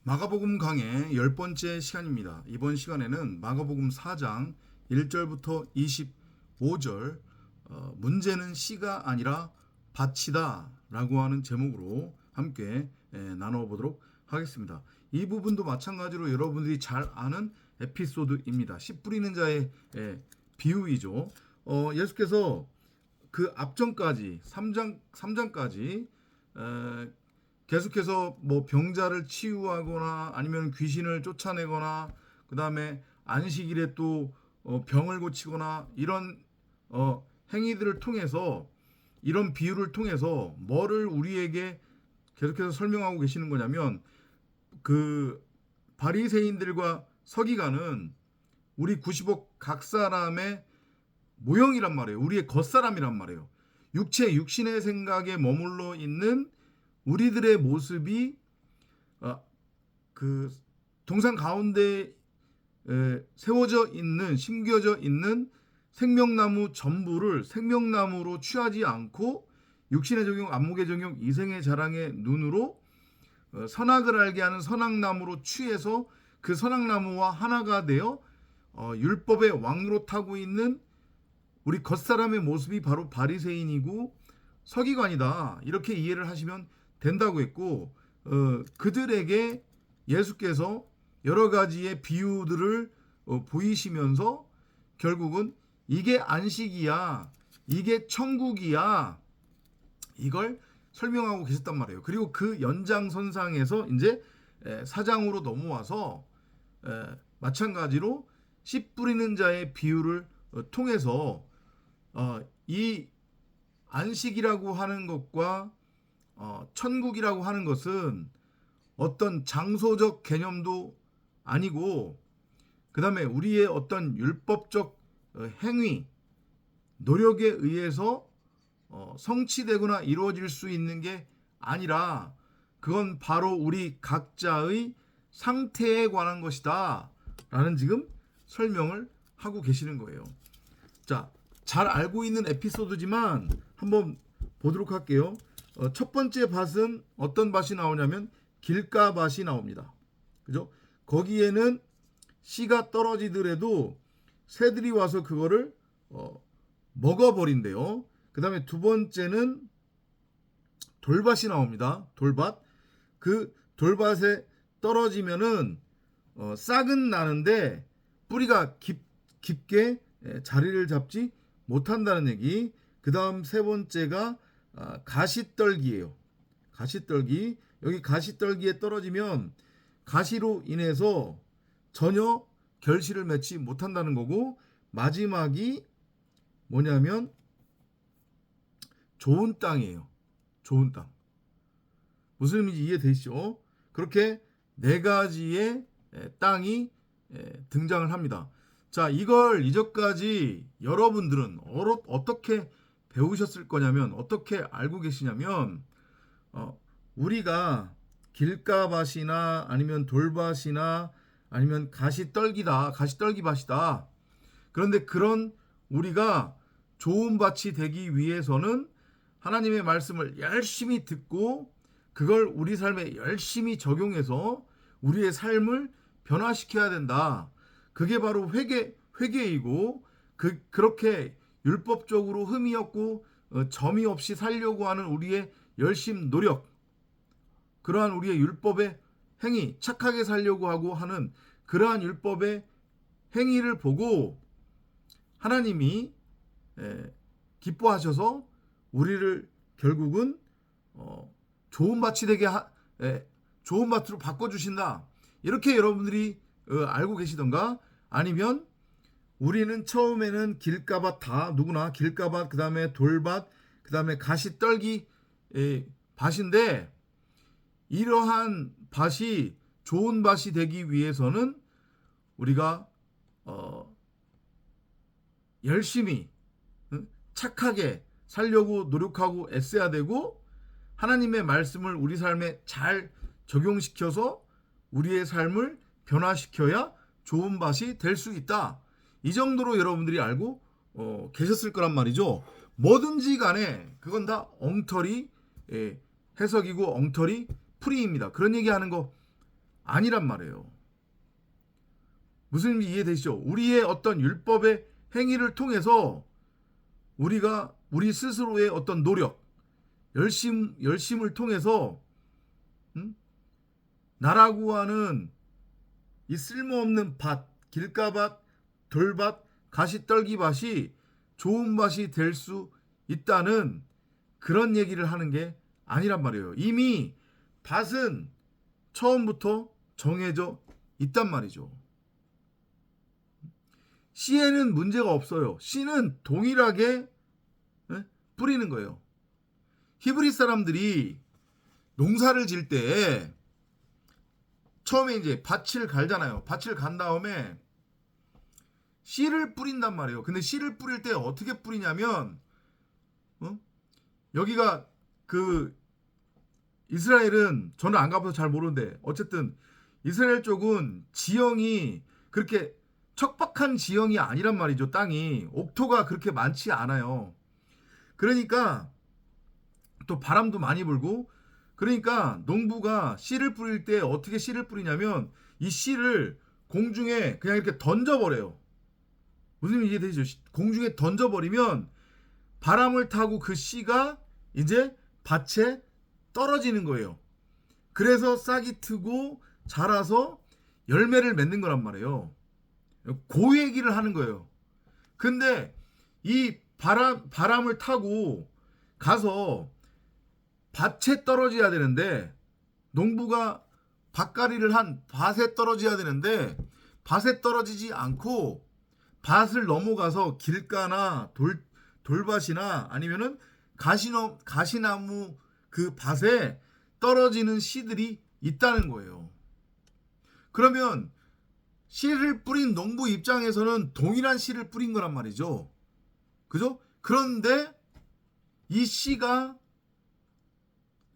마가복음 강의 10번째 시간입니다. 이번 시간에는 마가복음 4장 1절부터 25절 문제는 씨가 아니라 밭이다 라고 하는 제목으로 함께 나눠보도록 하겠습니다. 이 부분도 마찬가지로 여러분들이 잘 아는 에피소드입니다. 씨 뿌리는 자의 비유이죠. 예수께서 그 앞전까지 3장까지 계속해서 뭐 병자를 치유하거나 아니면 귀신을 쫓아내거나 그 다음에 안식일에 또 병을 고치거나 이런 행위들을 통해서 이런 비유를 통해서 뭐를 우리에게 계속해서 설명하고 계시는 거냐면 그 바리새인들과 서기관은 우리 90억 각 사람의 모형이란 말이에요. 우리의 겉사람이란 말이에요. 육신의 생각에 머물러 있는 우리들의 모습이 그 동상 가운데 세워져 있는 심겨져 있는 생명나무 전부를 생명나무로 취하지 않고 육신의 적용, 안목의 적용, 이생의 자랑의 눈으로 선악을 알게 하는 선악나무로 취해서 그 선악나무와 하나가 되어 율법의 왕으로 타고 있는 우리 겉사람의 모습이 바로 바리새인이고 서기관이다. 이렇게 이해를 하시면 된다고 했고 그들에게 예수께서 여러 가지의 비유들을 보이시면서 결국은 이게 안식이야, 이게 천국이야, 이걸 설명하고 계셨단 말이에요. 그리고 그 연장선상에서 이제 사장으로 넘어와서 마찬가지로 씨 뿌리는 자의 비유를 통해서 이 안식이라고 하는 것과 천국이라고 하는 것은 어떤 장소적 개념도 아니고 그 다음에 우리의 어떤 율법적 행위, 노력에 의해서 성취되거나 이루어질 수 있는 게 아니라 그건 바로 우리 각자의 상태에 관한 것이다 라는 지금 설명을 하고 계시는 거예요. 자, 잘 알고 있는 에피소드지만 한번 보도록 할게요. 첫 번째 밭은 어떤 밭이 나오냐면 길가밭이 나옵니다. 그죠? 거기에는 씨가 떨어지더라도 새들이 와서 그거를 먹어버린대요. 그 다음에 두 번째는 돌밭이 나옵니다. 돌밭. 그 돌밭에 떨어지면은 싹은 나는데 뿌리가 깊게 자리를 잡지 못한다는 얘기. 그 다음 세 번째가 가시떨기예요. 가시떨기. 여기 가시떨기에 떨어지면 가시로 인해서 전혀 결실을 맺지 못한다는 거고, 마지막이 뭐냐면 좋은 땅이에요. 좋은 땅. 무슨 의미인지 이해되시죠? 그렇게 네 가지의 땅이 등장을 합니다. 자, 이걸 이전까지 여러분들은 어떻게 배우셨을 거냐면, 어떻게 알고 계시냐면 우리가 길가밭이나 아니면 돌밭이나 아니면 가시떨기다, 가시떨기밭이다. 그런데 그런 우리가 좋은 밭이 되기 위해서는 하나님의 말씀을 열심히 듣고 그걸 우리 삶에 열심히 적용해서 우리의 삶을 변화시켜야 된다. 그게 바로 회개이고 그렇게 율법적으로 흠이 없고 점이 없이 살려고 하는 우리의 열심 노력, 그러한 우리의 율법의 행위, 착하게 살려고 하고 하는 그러한 율법의 행위를 보고 하나님이 기뻐하셔서 우리를 결국은 좋은 밭이 되게 좋은 밭으로 바꿔주신다. 이렇게 여러분들이 알고 계시던가, 아니면 우리는 처음에는 길가밭, 다 누구나 길가밭, 그 다음에 돌밭, 그 다음에 가시떨기 밭인데, 이러한 밭이 좋은 밭이 되기 위해서는 우리가 열심히 착하게 살려고 노력하고 애써야 되고, 하나님의 말씀을 우리 삶에 잘 적용시켜서 우리의 삶을 변화시켜야 좋은 밭이 될 수 있다. 이 정도로 여러분들이 알고 계셨을 거란 말이죠. 뭐든지 간에 그건 다 엉터리 해석이고 엉터리 풀이입니다. 그런 얘기하는 거 아니란 말이에요. 무슨 이해되시죠? 우리의 어떤 율법의 행위를 통해서 우리 스스로의 어떤 노력, 열심을 통해서 나라고 하는 이 쓸모없는 밭, 길가밭, 돌밭, 가시떨기밭이 좋은 밭이 될 수 있다는 그런 얘기를 하는 게 아니란 말이에요. 이미 밭은 처음부터 정해져 있단 말이죠. 씨에는 문제가 없어요. 씨는 동일하게 뿌리는 거예요. 히브리 사람들이 농사를 지을 때 처음에 이제 밭을 갈잖아요. 밭을 간 다음에 씨를 뿌린단 말이에요. 근데 씨를 뿌릴 때 어떻게 뿌리냐면 여기가 그 이스라엘은 저는 안 가봐서 잘 모르는데 어쨌든 이스라엘 쪽은 지형이 그렇게 척박한 지형이 아니란 말이죠. 땅이 옥토가 그렇게 많지 않아요. 그러니까 또 바람도 많이 불고 그러니까 농부가 씨를 뿌릴 때 어떻게 씨를 뿌리냐면 이 씨를 공중에 그냥 이렇게 던져버려요. 무슨 이해되시죠? 공중에 던져버리면 바람을 타고 그 씨가 이제 밭에 떨어지는 거예요. 그래서 싹이 트고 자라서 열매를 맺는 거란 말이에요. 그 얘기를 하는 거예요. 근데 이 바람을 타고 가서 밭에 떨어져야 되는데 농부가 밭갈이를 한 밭에 떨어져야 되는데 밭에 떨어지지 않고 밭을 넘어가서 길가나 돌밭이나 아니면은 가시나무 그 밭에 떨어지는 씨들이 있다는 거예요. 그러면 씨를 뿌린 농부 입장에서는 동일한 씨를 뿌린 거란 말이죠. 그죠? 그런데 이 씨가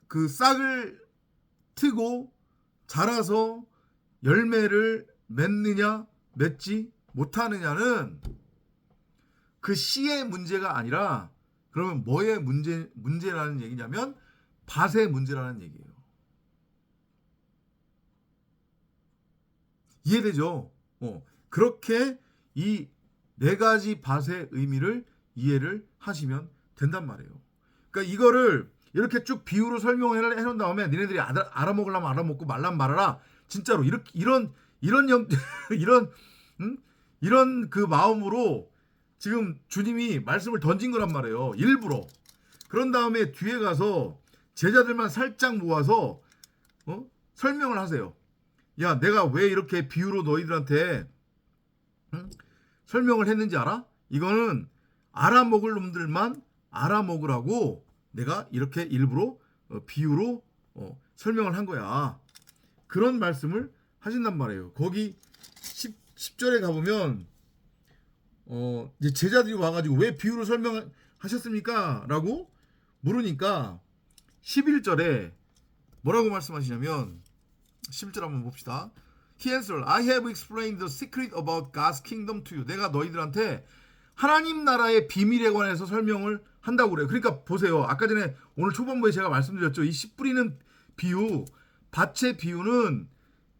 그 싹을 트고 자라서 열매를 맺느냐 맺지 못하느냐는 그 씨의 문제가 아니라 그러면 뭐의 문제라는 얘기냐면 밭의 문제라는 얘기예요. 이해되죠? 그렇게 이 네 가지 밭의 의미를 이해를 하시면 된단 말이에요. 그러니까 이거를 이렇게 쭉 비유로 설명을 해놓은 다음에 니네들이 알아먹으려면 알아먹고 말라면 말아라. 진짜로 이런 이런 이런 그 마음으로 지금 주님이 말씀을 던진 거란 말이에요. 일부러. 그런 다음에 뒤에 가서 제자들만 살짝 모아서 설명을 하세요. 야, 내가 왜 이렇게 비유로 너희들한테 설명을 했는지 알아? 이거는 알아먹을 놈들만 알아먹으라고 내가 이렇게 일부러 비유로 설명을 한 거야. 그런 말씀을 하신단 말이에요. 거기 10절에 가보면 이제 제자들이 와가지고 왜 비유로 설명하셨습니까? 라고 물으니까 11절에 뭐라고 말씀하시냐면 11절 한번 봅시다. He answered, I have explained the secret about God's kingdom to you. 내가 너희들한테 하나님 나라의 비밀에 관해서 설명을 한다고 그래요. 그러니까 보세요. 아까 전에 오늘 초반부에 제가 말씀드렸죠. 이 씨 뿌리는 비유, 밭의 비유는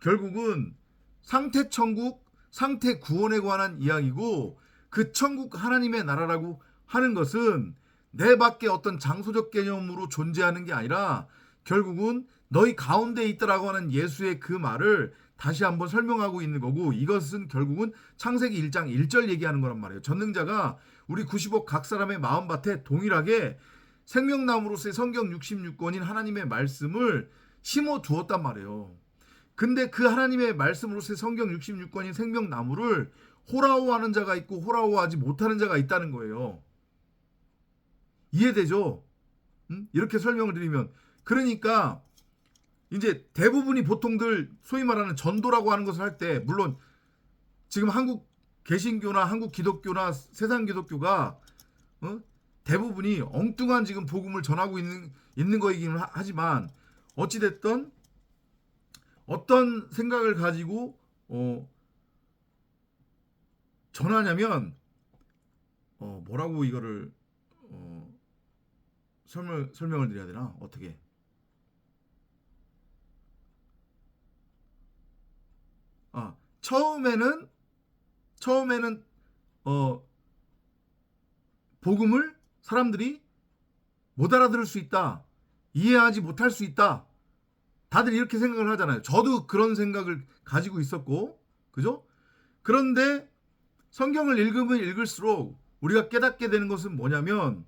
결국은 상태 천국, 상태 구원에 관한 이야기고 그 천국 하나님의 나라라고 하는 것은 내 밖에 어떤 장소적 개념으로 존재하는 게 아니라 결국은 너희 가운데 있다라고 하는 예수의 그 말을 다시 한번 설명하고 있는 거고 이것은 결국은 창세기 1장 1절 얘기하는 거란 말이에요. 전능자가 우리 90억 각 사람의 마음밭에 동일하게 생명나무로서의 성경 66권인 하나님의 말씀을 심어 두었단 말이에요. 근데 그 하나님의 말씀으로서의 성경 66권인 생명나무를 호라호하는 자가 있고 호라호하지 못하는 자가 있다는 거예요. 이해되죠? 이렇게 설명을 드리면 그러니까 이제 대부분이 보통들 소위 말하는 전도라고 하는 것을 할 때 물론 지금 한국 개신교나 한국 기독교나 세상 기독교가 대부분이 엉뚱한 지금 복음을 전하고 있는 거이긴 하지만 어찌됐든 어떤 생각을 가지고 전하냐면 뭐라고 이거를 설명을 드려야 되나 어떻게 처음에는 복음을 사람들이 못 알아들을 수 있다. 이해하지 못할 수 있다. 다들 이렇게 생각을 하잖아요. 저도 그런 생각을 가지고 있었고, 그죠? 그런데 성경을 읽으면 읽을수록 우리가 깨닫게 되는 것은 뭐냐면,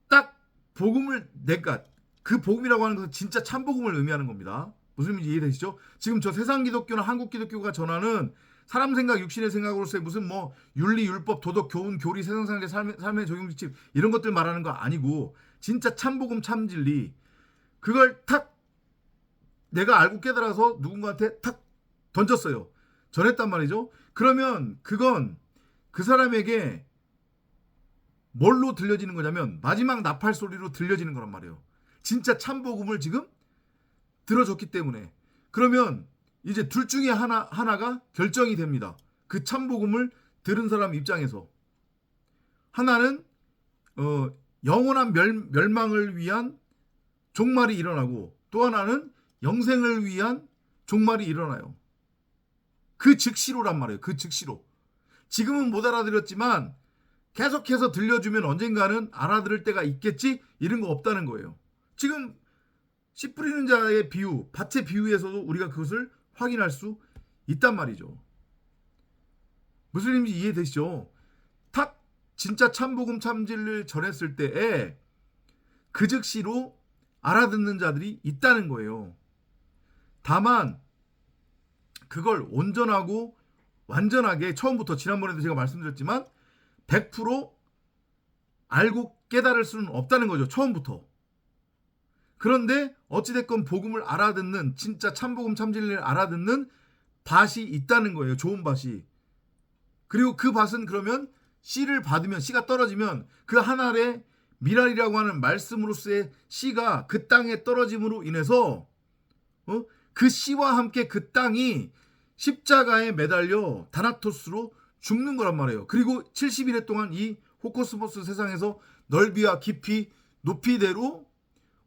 딱 복음을, 내가 그 복음이라고 하는 것은 진짜 참 복음을 의미하는 겁니다. 무슨 의미인지 이해되시죠? 지금 저 세상 기독교나 한국 기독교가 전하는 사람 생각, 육신의 생각으로서의 무슨 뭐 윤리, 율법, 도덕, 교훈, 교리, 세상상의 삶의 적용 지침 이런 것들 말하는 거 아니고 진짜 참복음, 참진리 그걸 탁 내가 알고 깨달아서 누군가한테 탁 던졌어요. 전했단 말이죠. 그러면 그건 그 사람에게 뭘로 들려지는 거냐면 마지막 나팔 소리로 들려지는 거란 말이에요. 진짜 참복음을 지금 들어줬기 때문에. 그러면 이제 둘 중에 하나가 결정이 됩니다. 그 참복음을 들은 사람 입장에서. 하나는 영원한 멸망을 위한 종말이 일어나고 또 하나는 영생을 위한 종말이 일어나요. 그 즉시로란 말이에요. 그 즉시로. 지금은 못 알아들었지만 계속해서 들려주면 언젠가는 알아들을 때가 있겠지? 이런 거 없다는 거예요. 지금 씨 뿌리는 자의 비유, 밭의 비유에서도 우리가 그것을 확인할 수 있단 말이죠. 무슨 의미인지 이해되시죠? 탁 진짜 참복음 참진리를 전했을 때에 그 즉시로 알아듣는 자들이 있다는 거예요. 다만 그걸 온전하고 완전하게 처음부터 지난번에도 제가 말씀드렸지만 100% 알고 깨달을 수는 없다는 거죠. 처음부터. 그런데 어찌됐건 복음을 알아듣는 진짜 참복음 참진리를 알아듣는 밭이 있다는 거예요. 좋은 밭이. 그리고 그 밭은 그러면 씨를 받으면 씨가 떨어지면 그 한 알의 미랄이라고 하는 말씀으로서의 씨가 그 땅에 떨어짐으로 인해서 그 씨와 함께 그 땅이 십자가에 매달려 다나토스로 죽는 거란 말이에요. 그리고 70일에 동안 이 호코스모스 세상에서 넓이와 깊이 높이대로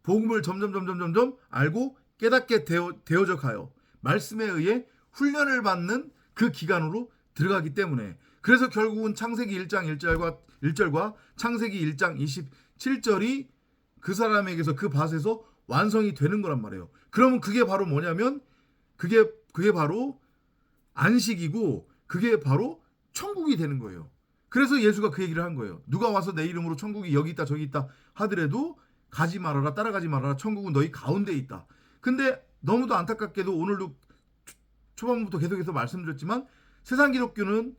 복음을 점점 알고 깨닫게 되어져 가요. 말씀에 의해 훈련을 받는 그 기간으로 들어가기 때문에. 그래서 결국은 창세기 1장 1절과 창세기 1장 27절이 그 사람에게서 그 밭에서 완성이 되는 거란 말이에요. 그러면 그게 바로 뭐냐면 그게 바로 안식이고 그게 바로 천국이 되는 거예요. 그래서 예수가 그 얘기를 한 거예요. 누가 와서 내 이름으로 천국이 여기 있다 저기 있다 하더라도 가지 말아라, 따라가지 말아라, 천국은 너희 가운데 있다. 근데 너무도 안타깝게도 오늘도 초반부터 계속해서 말씀드렸지만 세상 기독교는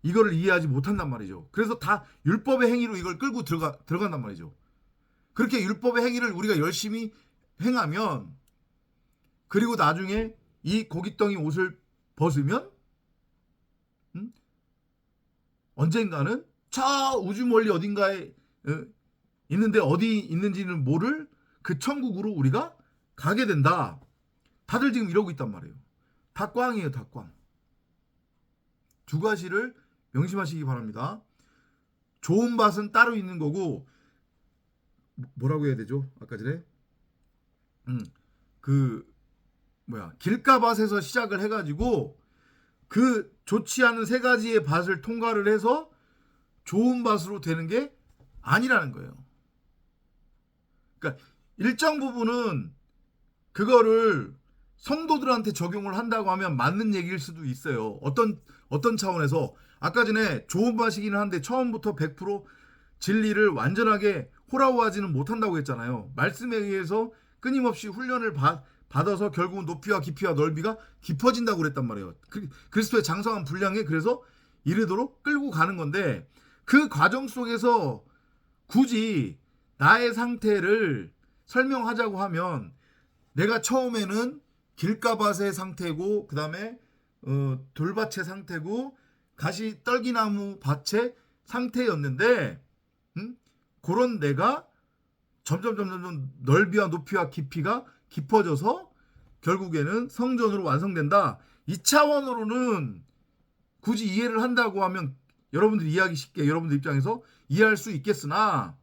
이거를 이해하지 못한단 말이죠. 그래서 다 율법의 행위로 이걸 끌고 들어간단 말이죠. 그렇게 율법의 행위를 우리가 열심히 행하면 그리고 나중에 이 고깃덩이 옷을 벗으면 언젠가는 저 우주 멀리 어딘가에 있는데 어디 있는지는 모를 그 천국으로 우리가 가게 된다. 다들 지금 이러고 있단 말이에요. 다 꽝이에요. 다 꽝. 두 가지를 명심하시기 바랍니다. 좋은 밭은 따로 있는 거고 뭐라고 해야 되죠? 아까 전에 길가밭에서 시작을 해가지고 그 좋지 않은 세 가지의 밭을 통과를 해서 좋은 밭으로 되는 게 아니라는 거예요. 그러니까 일정 부분은 그거를 성도들한테 적용을 한다고 하면 맞는 얘기일 수도 있어요. 어떤 차원에서 아까 전에 좋은 밭이기는 한데 처음부터 100% 진리를 완전하게 호라호하지는 못한다고 했잖아요. 말씀에 의해서 끊임없이 훈련을 받아서 결국은 높이와 깊이와 넓이가 깊어진다고 그랬단 말이에요. 그리스도의 장성한 분량에 그래서 이르도록 끌고 가는 건데 그 과정 속에서 굳이 나의 상태를 설명하자고 하면 내가 처음에는 길가밭의 상태고 그 다음에 돌밭의 상태고 가시 떨기나무 밭의 상태였는데 그런 내가 점점 넓이와 높이와 깊이가 깊어져서 결국에는 성전으로 완성된다. 이 차원으로는 굳이 이해를 한다고 하면 여러분들이 이해하기 쉽게 여러분들 입장에서 이해할 수 있겠으나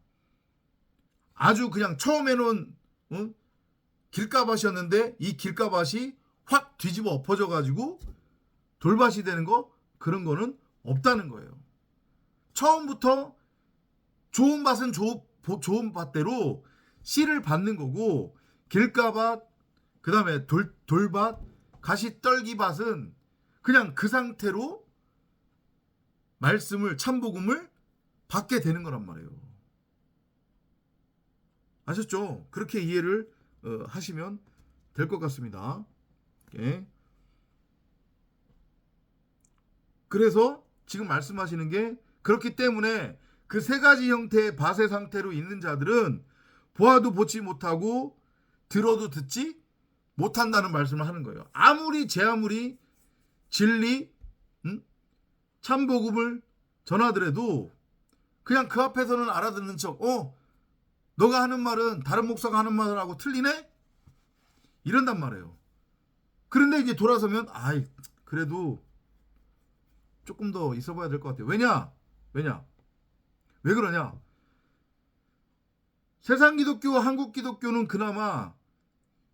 아주 그냥 처음에는 길가밭이었는데 이 길가밭이 확 뒤집어 엎어져 가지고 돌밭이 되는 거, 그런 거는 없다는 거예요. 처음부터 좋은 밭은 좋은 밭대로 씨를 받는 거고, 길가밭, 그 다음에 돌밭, 가시떨기밭은 그냥 그 상태로 말씀을, 참복음을 받게 되는 거란 말이에요. 아셨죠? 그렇게 이해를 하시면 될 것 같습니다. 예. 그래서 지금 말씀하시는 게, 그렇기 때문에 그 세 가지 형태의 밭의 상태로 있는 자들은 보아도 보지 못하고 들어도 듣지 못한다는 말씀을 하는 거예요. 아무리 진리, 참복음을 전하더라도 그냥 그 앞에서는 알아듣는 척, 너가 하는 말은 다른 목사가 하는 말하고 틀리네? 이런단 말이에요. 그런데 이제 돌아서면, 그래도 조금 더 있어봐야 될 것 같아요. 왜냐? 왜 그러냐? 세상 기독교와 한국 기독교는 그나마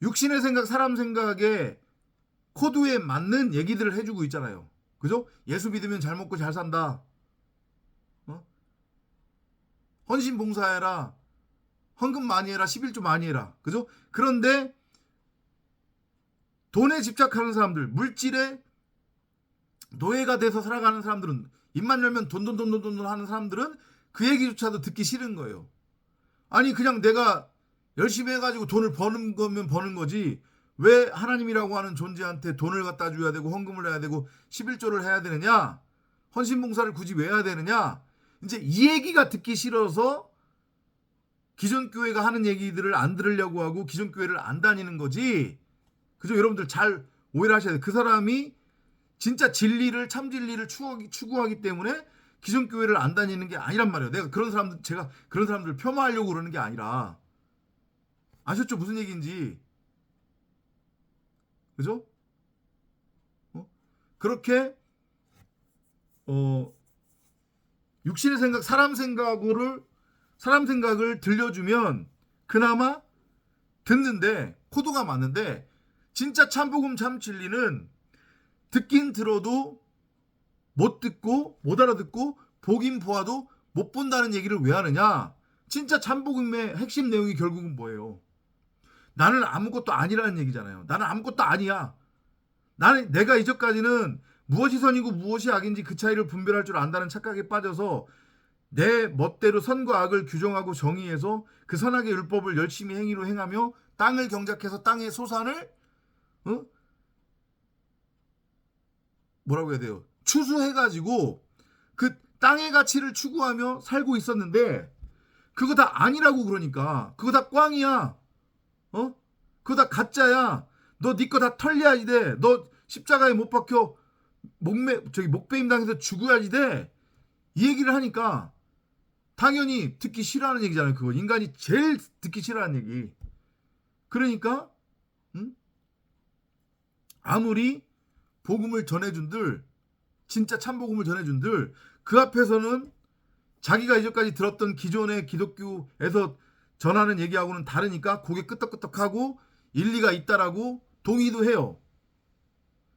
육신의 생각, 사람 생각에 코드에 맞는 얘기들을 해주고 있잖아요. 그죠? 예수 믿으면 잘 먹고 잘 산다. 헌신 봉사해라. 헌금 많이 해라. 11조 많이 해라. 그죠? 그런데 돈에 집착하는 사람들, 물질에 노예가 돼서 살아가는 사람들은, 입만 열면 돈 하는 사람들은 그 얘기조차도 듣기 싫은 거예요. 아니, 그냥 내가 열심히 해가지고 돈을 버는 거면 버는 거지, 왜 하나님이라고 하는 존재한테 돈을 갖다 줘야 되고 헌금을 해야 되고 11조를 해야 되느냐, 헌신봉사를 굳이 왜 해야 되느냐, 이제 이 얘기가 듣기 싫어서 기존 교회가 하는 얘기들을 안 들으려고 하고 기존 교회를 안 다니는 거지. 그죠? 여러분들 잘 오해를 하셔야 돼요. 그 사람이 진짜 진리를, 참 진리를 추구하기 때문에 기존 교회를 안 다니는 게 아니란 말이에요. 제가 그런 사람들을 폄하하려고 그러는 게 아니라. 아셨죠? 무슨 얘기인지. 그죠? 그렇게 육신의 생각, 사람 생각을 들려주면 그나마 듣는데, 코드가 맞는데, 진짜 참복음, 참 진리는 듣긴 들어도 못 듣고 못 알아듣고 보긴 보아도 못 본다는 얘기를 왜 하느냐? 진짜 참복음의 핵심 내용이 결국은 뭐예요? 나는 아무것도 아니라는 얘기잖아요. 나는 아무것도 아니야. 내가 이전까지는 무엇이 선이고 무엇이 악인지 그 차이를 분별할 줄 안다는 착각에 빠져서 내 멋대로 선과 악을 규정하고 정의해서 그 선악의 율법을 열심히 행위로 행하며 땅을 경작해서 땅의 소산을 뭐라고 해야 돼요? 추수해가지고 그 땅의 가치를 추구하며 살고 있었는데, 그거 다 아니라고. 그러니까 그거 다 꽝이야. 그거 다 가짜야. 너 네 거 다 털려야지 돼. 너 십자가에 못 박혀 목배임 당해서 죽어야지 돼. 이 얘기를 하니까 당연히 듣기 싫어하는 얘기잖아요. 그거 인간이 제일 듣기 싫어하는 얘기. 그러니까 아무리 복음을 전해준들, 진짜 참복음을 전해준들, 그 앞에서는 자기가 이전까지 들었던 기존의 기독교에서 전하는 얘기하고는 다르니까 고개 끄덕끄덕하고 일리가 있다라고 동의도 해요.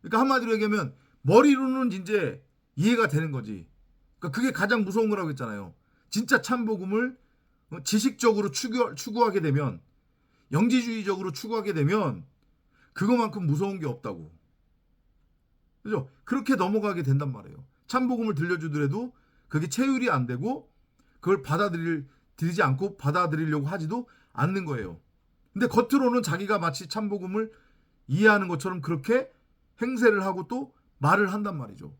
그러니까 한마디로 얘기하면 머리로는 이제 이해가 되는 거지. 그러니까 그게 가장 무서운 거라고 했잖아요. 진짜 참복음을 지식적으로 추구하게 되면, 영지주의적으로 추구하게 되면 그거만큼 무서운 게 없다고. 그죠? 그렇게 넘어가게 된단 말이에요. 참복음을 들려주더라도 그게 체휼이 안 되고 그걸 받아들이지 않고 받아들이려고 하지도 않는 거예요. 근데 겉으로는 자기가 마치 참복음을 이해하는 것처럼 그렇게 행세를 하고 또 말을 한단 말이죠.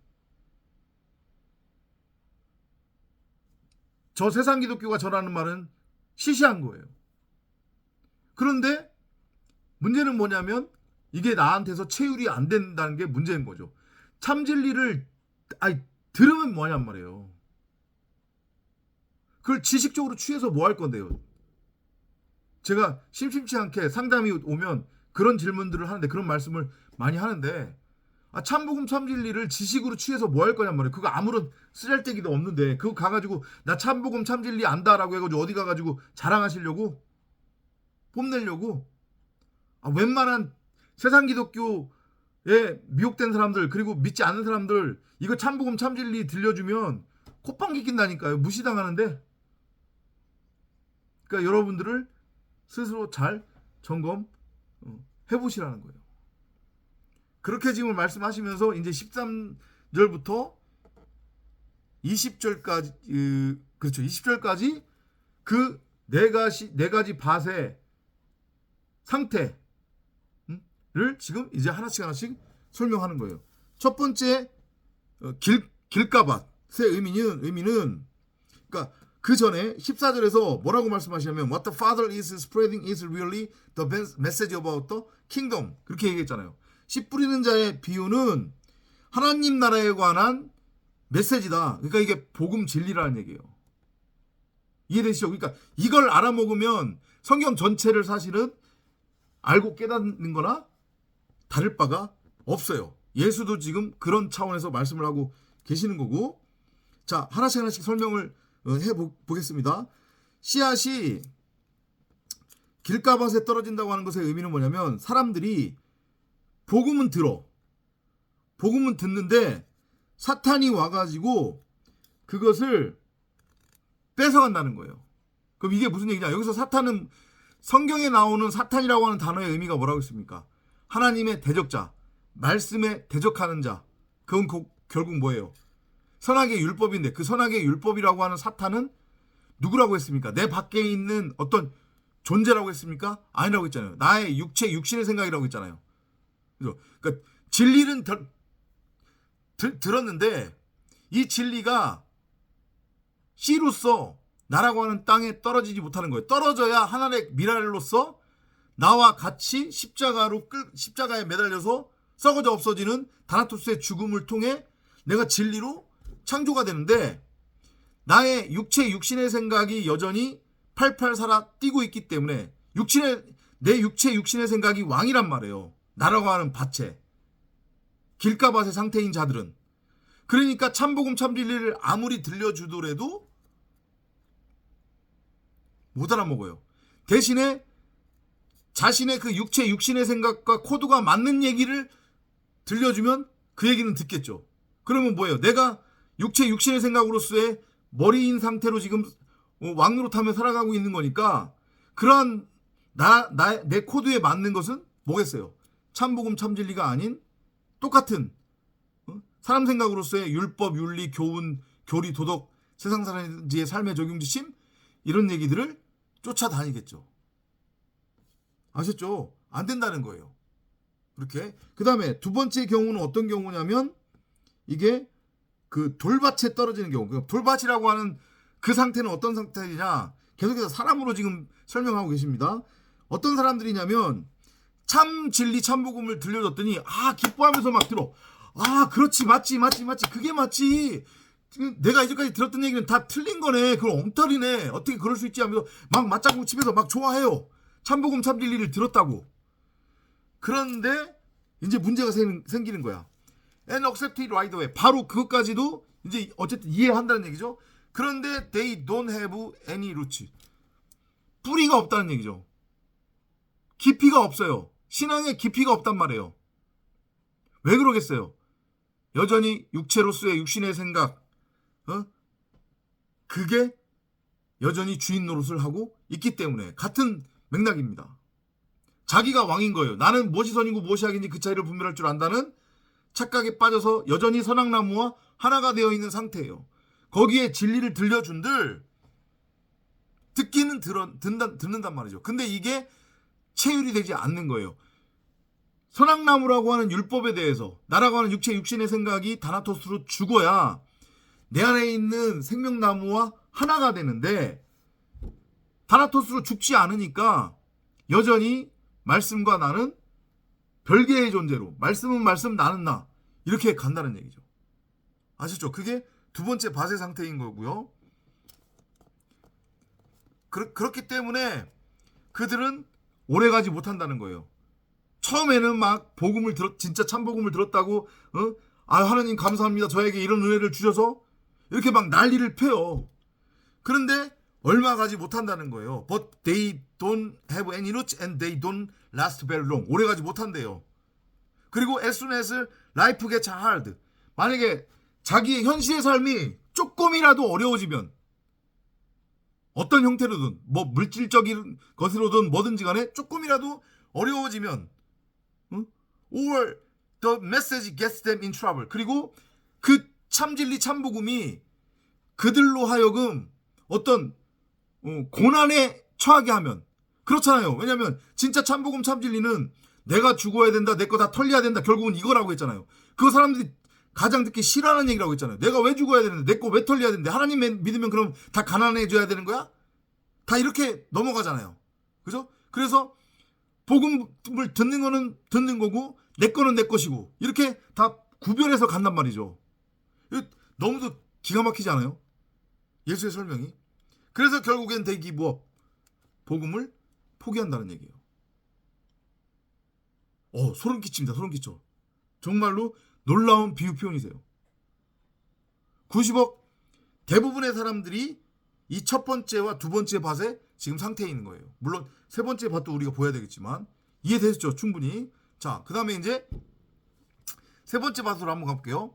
저 세상 기독교가 전하는 말은 시시한 거예요. 그런데 문제는 뭐냐면 이게 나한테서 체휼이 안 된다는 게 문제인 거죠. 참 진리를 들으면 뭐냔 말이에요. 그걸 지식적으로 취해서 뭐 할 건데요. 제가 심심치 않게 상담이 오면 그런 질문들을 하는데, 그런 말씀을 많이 하는데, 참복음 참진리를 지식으로 취해서 뭐 할 거냔 말이에요. 그거 아무런 쓰잘데기도 없는데 그거 가가지고 나 참복음 참진리 안다라고 해가지고 어디 가가지고 자랑하시려고, 뽐내려고. 웬만한 세상 기독교 미혹된 사람들 그리고 믿지 않는 사람들 이거 참복음 참진리 들려주면 콧방귀 낀다니까요. 무시당하는데. 그러니까 여러분들을 스스로 잘 점검 해보시라는 거예요. 그렇게 지금 말씀하시면서 이제 13절부터 20절까지 그렇죠. 20절까지 그 네 가지 밭의 상태를 지금 이제 하나씩 설명하는 거예요. 첫 번째 길가밭의 의미는 그러니까 그 전에 14절에서 뭐라고 말씀하시냐면 What the Father is spreading is really the message about the kingdom 그렇게 얘기했잖아요. 씨 뿌리는 자의 비유는 하나님 나라에 관한 메시지다. 그러니까 이게 복음 진리라는 얘기예요. 이해되시죠? 그러니까 이걸 알아먹으면 성경 전체를 사실은 알고 깨닫는 거나 다를 바가 없어요. 예수도 지금 그런 차원에서 말씀을 하고 계시는 거고. 자, 하나씩 설명을 해보겠습니다. 씨앗이 길가밭에 떨어진다고 하는 것의 의미는 뭐냐면 사람들이 복음은 듣는데 사탄이 와가지고 그것을 뺏어간다는 거예요. 그럼 이게 무슨 얘기냐? 여기서 사탄은 성경에 나오는 사탄이라고 하는 단어의 의미가 뭐라고 있습니까? 하나님의 대적자, 말씀에 대적하는 자. 그건 결국 뭐예요? 선악의 율법인데 그 선악의 율법이라고 하는 사탄은 누구라고 했습니까? 내 밖에 있는 어떤 존재라고 했습니까? 아니라고 했잖아요. 나의 육신의 생각이라고 했잖아요. 그러니까 진리는 들었는데 이 진리가 씨로서 나라고 하는 땅에 떨어지지 못하는 거예요. 떨어져야 하나님의 미랄로서 나와 같이 십자가에 매달려서 썩어져 없어지는 다나토스의 죽음을 통해 내가 진리로 창조가 되는데 나의 육신의 생각이 여전히 팔팔 살아 뛰고 있기 때문에 내 육신의 생각이 왕이란 말이에요. 나라고 하는 밭에 길가밭의 상태인 자들은. 그러니까 참복음 참진리를 아무리 들려주더라도 못 알아먹어요. 대신에 자신의 그 육신의 생각과 코드가 맞는 얘기를 들려주면 그 얘기는 듣겠죠. 그러면 뭐예요? 내가 육신의 생각으로서의 머리인 상태로 지금 왕노릇하며 살아가고 있는 거니까 그러한 내 코드에 맞는 것은 뭐겠어요? 참복음 참진리가 아닌 똑같은 사람 생각으로서의 율법, 윤리, 교훈, 교리, 도덕, 세상 사람들의 삶의 적용지심 이런 얘기들을 쫓아다니겠죠. 아셨죠? 안 된다는 거예요. 그렇게. 그 다음에 두 번째 경우는 어떤 경우냐면 이게 그 돌밭에 떨어지는 경우. 그 돌밭이라고 하는 그 상태는 어떤 상태냐? 계속해서 사람으로 지금 설명하고 계십니다. 어떤 사람들이냐면 참 진리 참복음을 들려줬더니 기뻐하면서 막 들어. 그렇지 맞지 그게 맞지. 내가 이제까지 들었던 얘기는 다 틀린 거네. 그건 엉터리네. 어떻게 그럴 수 있지 하면서 막 맞장구 치면서 막 좋아해요. 참복음 참진리를 들었다고. 그런데 이제 문제가 생기는 거야. And accept it right away. 바로 그것까지도 이제 어쨌든 이해한다는 얘기죠. 그런데 they don't have any roots. 뿌리가 없다는 얘기죠. 깊이가 없어요. 신앙에 깊이가 없단 말이에요. 왜 그러겠어요? 여전히 육체로서의 육신의 생각, 그게 여전히 주인 노릇을 하고 있기 때문에 같은 맥락입니다. 자기가 왕인 거예요. 나는 무엇이 선이고 무엇이 악인지 그 차이를 분별할 줄 안다는 착각에 빠져서 여전히 선악나무와 하나가 되어 있는 상태예요. 거기에 진리를 들려준들 듣기는 듣는단 말이죠. 근데 이게 체율이 되지 않는 거예요. 선악나무라고 하는 율법에 대해서 나라고 하는 육신의 생각이 다나토스로 죽어야 내 안에 있는 생명나무와 하나가 되는데 다나토스로 죽지 않으니까 여전히 말씀과 나는 별개의 존재로 말씀은 말씀 나는 나 이렇게 간다는 얘기죠. 아시죠? 그게 두 번째 밭의 상태인 거고요. 그렇기 때문에 그들은 오래가지 못한다는 거예요. 처음에는 막 복음을 진짜 참복음을 들었다고 하나님 감사합니다. 저에게 이런 은혜를 주셔서 이렇게 막 난리를 펴요. 그런데 얼마 가지 못한다는 거예요. But they don't have any roots and they don't last very long. 오래가지 못한대요. 그리고 as soon as life gets hard. 만약에 자기의 현실의 삶이 조금이라도 어려워지면 어떤 형태로든 뭐 물질적인 것으로든 뭐든지 간에 조금이라도 어려워지면 or the message gets them in trouble. 그리고 그 참진리 참복음이 그들로 하여금 어떤 고난에 처하게 하면 그렇잖아요. 왜냐하면 진짜 참복음 참진리는 내가 죽어야 된다, 내 거 다 털려야 된다, 결국은 이거라고 했잖아요. 그 사람들이 가장 듣기 싫어하는 얘기라고 했잖아요. 내가 왜 죽어야 되는데, 내 거 왜 털려야 되는데, 하나님 믿으면 그럼 다 가난해져야 되는 거야? 다 이렇게 넘어가잖아요. 그죠? 그래서 복음을 듣는 거는 듣는 거고 내 거는 내 것이고 이렇게 다 구별해서 간단 말이죠. 너무도 기가 막히지 않아요? 예수의 설명이. 그래서 결국엔 대기 뭐 복음을 포기한다는 얘기예요. 소름 끼칩니다. 소름 끼쳐. 정말로 놀라운 비유 표현이세요. 90억 대부분의 사람들이 이 첫 번째와 두 번째 밭에 지금 상태에 있는 거예요. 물론 세 번째 밭도 우리가 보야 되겠지만 이해되셨죠? 충분히. 자, 그 다음에 이제 세 번째 밭으로 한번 가볼게요.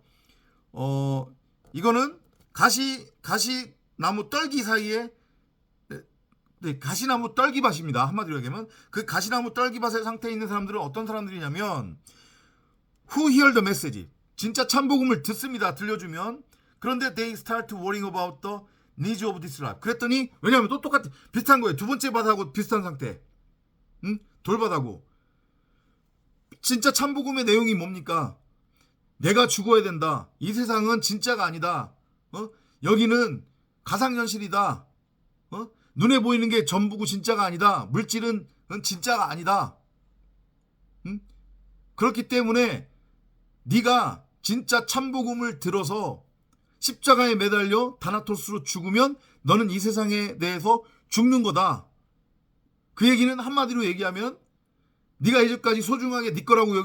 이거는 가시나무 떨기 사이에 가시나무 떨기밭입니다. 한마디로 얘기하면 그 가시나무 떨기밭의 상태에 있는 사람들은 어떤 사람들이냐면 Who hear the message? 진짜 참복음을 듣습니다. 들려주면. 그런데 they start worrying about the needs of this life. 그랬더니 왜냐하면 또 똑같은 비슷한 거예요. 두 번째 밭하고 비슷한 상태. 돌밭하고. 진짜 참복음의 내용이 뭡니까? 내가 죽어야 된다. 이 세상은 진짜가 아니다. 여기는 가상현실이다. 눈에 보이는 게 전부고 진짜가 아니다. 물질은 진짜가 아니다. 그렇기 때문에 네가 진짜 참복음을 들어서 십자가에 매달려 다나토스로 죽으면 너는 이 세상에 대해서 죽는 거다. 그 얘기는 한마디로 얘기하면 네가 이제까지 소중하게 네 거라고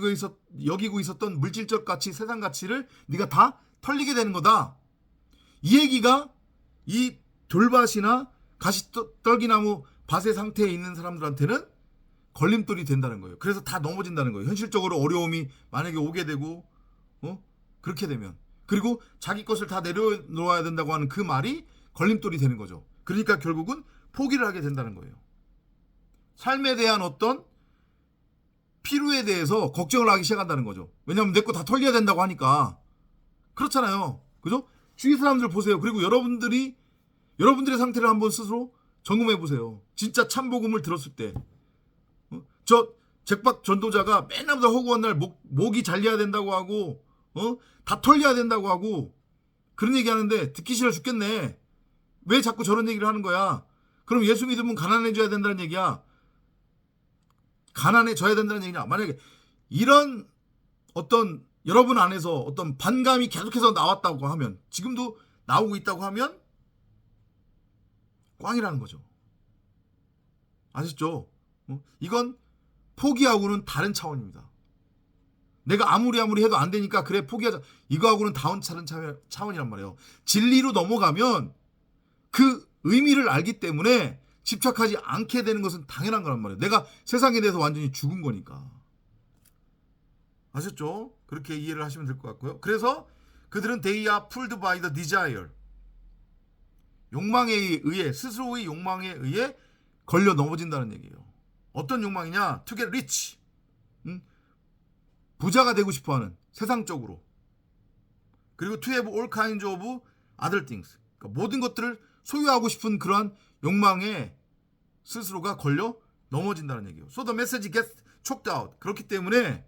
여기고 있었던 물질적 가치, 세상 가치를 네가 다 털리게 되는 거다. 이 얘기가 이 돌밭이나 가시떨기나무 밭의 상태에 있는 사람들한테는 걸림돌이 된다는 거예요. 그래서 다 넘어진다는 거예요. 현실적으로 어려움이 만약에 오게 되고 그렇게 되면. 그리고 자기 것을 다 내려놓아야 된다고 하는 그 말이 걸림돌이 되는 거죠. 그러니까 결국은 포기를 하게 된다는 거예요. 삶에 대한 어떤 필요에 대해서 걱정을 하기 시작한다는 거죠. 왜냐하면 내 거 다 털려야 된다고 하니까. 그렇잖아요. 그죠? 주위 사람들 보세요. 그리고 여러분들의 상태를 한번 스스로 점검해 보세요. 진짜 참복음을 들었을 때. 저 잭박 전도자가 맨날보다 허구한 날 목이 잘려야 된다고 하고 다 털려야 된다고 하고 그런 얘기 하는데 듣기 싫어 죽겠네. 왜 자꾸 저런 얘기를 하는 거야? 그럼 예수 믿으면 가난해져야 된다는 얘기야. 가난해져야 된다는 얘기냐? 만약에 이런 어떤 여러분 안에서 어떤 반감이 계속해서 나왔다고 하면, 지금도 나오고 있다고 하면 꽝이라는 거죠. 아시죠? 이건 포기하고는 다른 차원입니다. 내가 아무리 해도 안 되니까 그래 포기하자. 이거하고는 다른 차원이란 말이에요. 진리로 넘어가면 그 의미를 알기 때문에 집착하지 않게 되는 것은 당연한 거란 말이에요. 내가 세상에 대해서 완전히 죽은 거니까. 아셨죠? 그렇게 이해를 하시면 될 것 같고요. 그래서 그들은 they are pulled by the desire. 욕망에 의해, 스스로의 욕망에 의해 걸려 넘어진다는 얘기예요. 어떤 욕망이냐? To get rich. 부자가 되고 싶어하는, 세상적으로. 그리고 to have all kinds of other things. 그러니까 모든 것들을 소유하고 싶은 그러한 욕망에 스스로가 걸려 넘어진다는 얘기예요. So the message gets choked out. 그렇기 때문에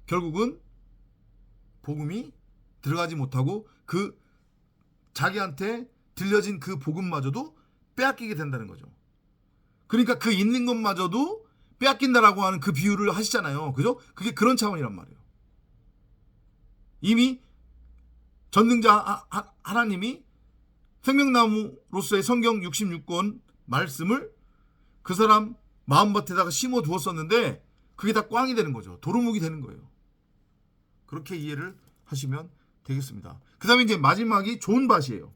결국은 복음이 들어가지 못하고 그 자기한테 들려진 그 복음마저도 빼앗기게 된다는 거죠. 그러니까 그 있는 것마저도 빼앗긴다라고 하는 그 비유를 하시잖아요. 그죠? 그게 그런 차원이란 말이에요. 이미 전능자 하나님이 생명나무로서의 성경 66권 말씀을 그 사람 마음밭에다가 심어 두었었는데 그게 다 꽝이 되는 거죠. 도루묵이 되는 거예요. 그렇게 이해를 하시면 되겠습니다. 그 다음에 이제 마지막이 좋은 밭이에요.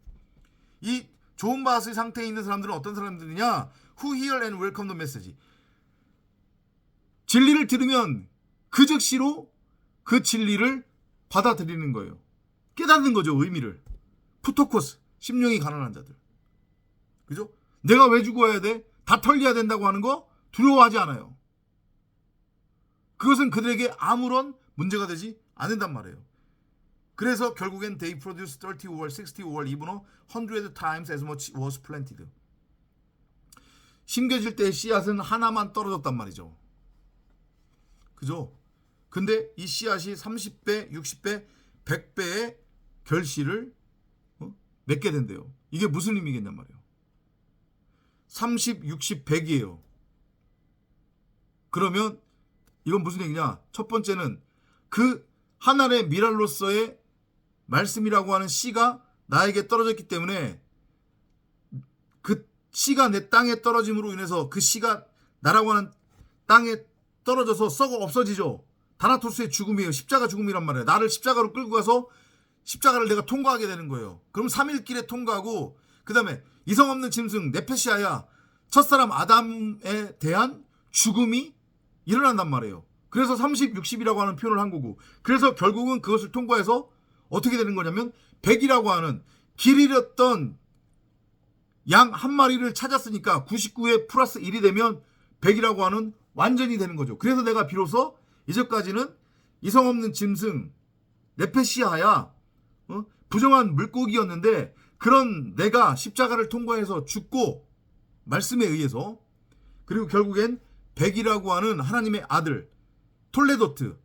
이 좋은 밭의 상태에 있는 사람들은 어떤 사람들이냐? Who hear and welcome the message. 진리를 들으면 그 즉시로 그 진리를 받아들이는 거예요. 깨닫는 거죠, 의미를. 푸토코스, 심령이 가난한 자들. 그죠? 내가 왜 죽어야 돼? 다 털려야 된다고 하는 거 두려워하지 않아요. 그것은 그들에게 아무런 문제가 되지 않는단 말이에요. 그래서 결국엔 they produce 30월, 60월, even 100 times as much was planted. 심겨질 때 씨앗은 하나만 떨어졌단 말이죠. 그죠? 근데 이 씨앗이 30배, 60배, 100배의 결실을 맺게 된대요. 이게 무슨 의미겠냔 말이에요. 30, 60, 100이에요. 그러면 이건 무슨 얘기냐? 첫 번째는 그 한 알의 미랄로서의 말씀이라고 하는 씨가 나에게 떨어졌기 때문에 그 씨가 내 땅에 떨어짐으로 인해서 그 씨가 나라고 하는 땅에 떨어져서 썩어 없어지죠. 다나토스의 죽음이에요. 십자가 죽음이란 말이에요. 나를 십자가로 끌고 가서 십자가를 내가 통과하게 되는 거예요. 그럼 3일 길에 통과하고 그 다음에 이성 없는 짐승 네페시아야 첫사람 아담에 대한 죽음이 일어난단 말이에요. 그래서 30, 60이라고 하는 표현을 한 거고, 그래서 결국은 그것을 통과해서 어떻게 되는 거냐면 100이라고 하는 길 잃었던 양 한 마리를 찾았으니까 99에 플러스 1이 되면 100이라고 하는 완전이 되는 거죠. 그래서 내가 비로소 이제까지는 이성 없는 짐승 네페시아야 부정한 물고기였는데, 그런 내가 십자가를 통과해서 죽고 말씀에 의해서, 그리고 결국엔 100이라고 하는 하나님의 아들 톨레도트,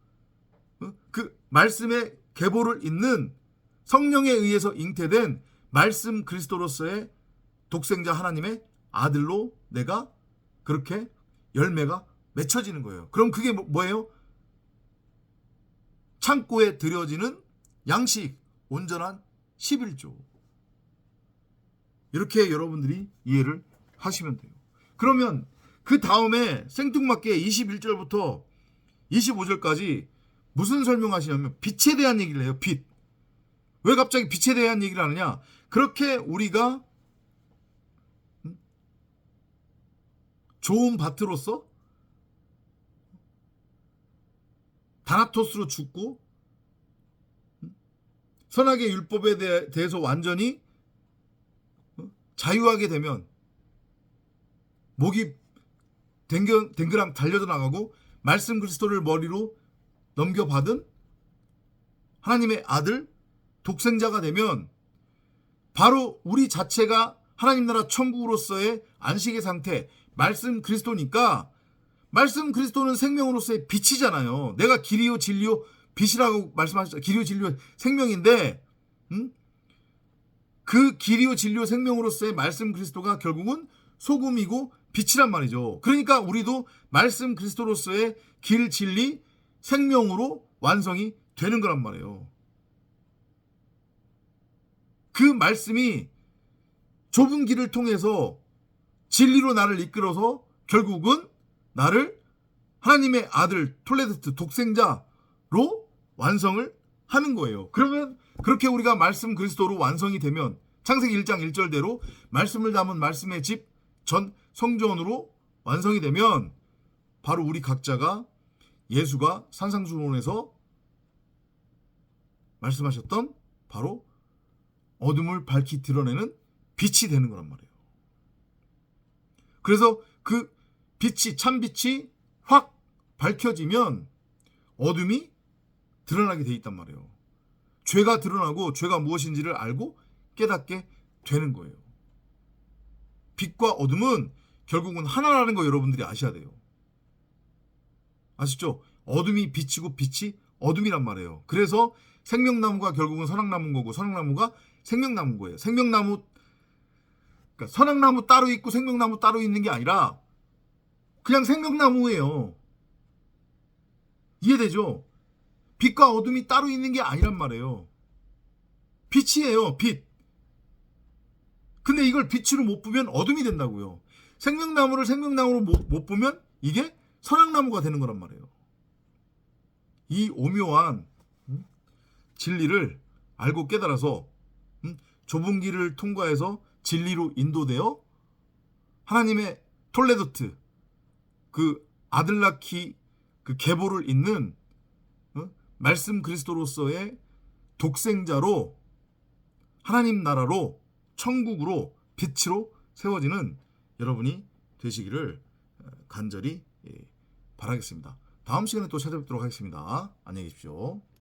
그 말씀의 계보를 잇는 성령에 의해서 잉태된 말씀 그리스도로서의 독생자 하나님의 아들로 내가 그렇게 열매가 맺혀지는 거예요. 그럼 그게 뭐예요? 창고에 들여지는 양식, 온전한 11조. 이렇게 여러분들이 이해를 하시면 돼요. 그러면 그 다음에 생뚱맞게 21절부터 25절까지 무슨 설명하시냐면 빛에 대한 얘기를 해요. 빛. 왜 갑자기 빛에 대한 얘기를 하느냐? 그렇게 우리가 좋은 밭으로서 다나토스로 죽고 선악의 율법에 대해서 완전히 자유하게 되면 목이 댕그랑 달려져 나가고 말씀 그리스도를 머리로 넘겨받은 하나님의 아들 독생자가 되면 바로 우리 자체가 하나님 나라 천국으로서의 안식의 상태, 말씀 그리스도니까, 말씀 그리스도는 생명으로서의 빛이잖아요. 내가 길이요 진리요 빛이라고 말씀하셨죠. 길이요 진리요 생명인데 그 길이요 진리요 생명으로서의 말씀 그리스도가 결국은 소금이고 빛이란 말이죠. 그러니까 우리도 말씀 그리스도로서의 길, 진리, 생명으로 완성이 되는 거란 말이에요. 그 말씀이 좁은 길을 통해서 진리로 나를 이끌어서 결국은 나를 하나님의 아들 톨레도트 독생자로 완성을 하는 거예요. 그러면 그렇게 우리가 말씀 그리스도로 완성이 되면 창세기 1장 1절대로 말씀을 담은 말씀의 집 전 성전으로 완성이 되면 바로 우리 각자가 예수가 산상수훈에서 말씀하셨던 바로 어둠을 밝히 드러내는 빛이 되는 거란 말이에요. 그래서 그 빛이, 참빛이 확 밝혀지면 어둠이 드러나게 돼 있단 말이에요. 죄가 드러나고 죄가 무엇인지를 알고 깨닫게 되는 거예요. 빛과 어둠은 결국은 하나라는 거 여러분들이 아셔야 돼요. 아시죠? 어둠이 빛이고 빛이 어둠이란 말이에요. 그래서 생명나무가 결국은 선악나무인 거고 선악나무가 생명나무인 거예요. 생명나무, 그러니까 선악나무 따로 있고 생명나무 따로 있는 게 아니라 그냥 생명나무예요. 이해되죠? 빛과 어둠이 따로 있는 게 아니란 말이에요. 빛이에요, 빛. 근데 이걸 빛으로 못 보면 어둠이 된다고요. 생명나무를 생명나무로 못 보면 이게 선악나무가 되는 거란 말이에요. 이 오묘한 진리를 알고 깨달아서 좁은 길을 통과해서 진리로 인도되어 하나님의 톨레도트 그 아들 낳기 그 계보를 잇는 말씀 그리스도로서의 독생자로 하나님 나라로 천국으로 빛으로 세워지는 여러분이 되시기를 간절히 바라겠습니다. 다음 시간에 또 찾아뵙도록 하겠습니다. 안녕히 계십시오.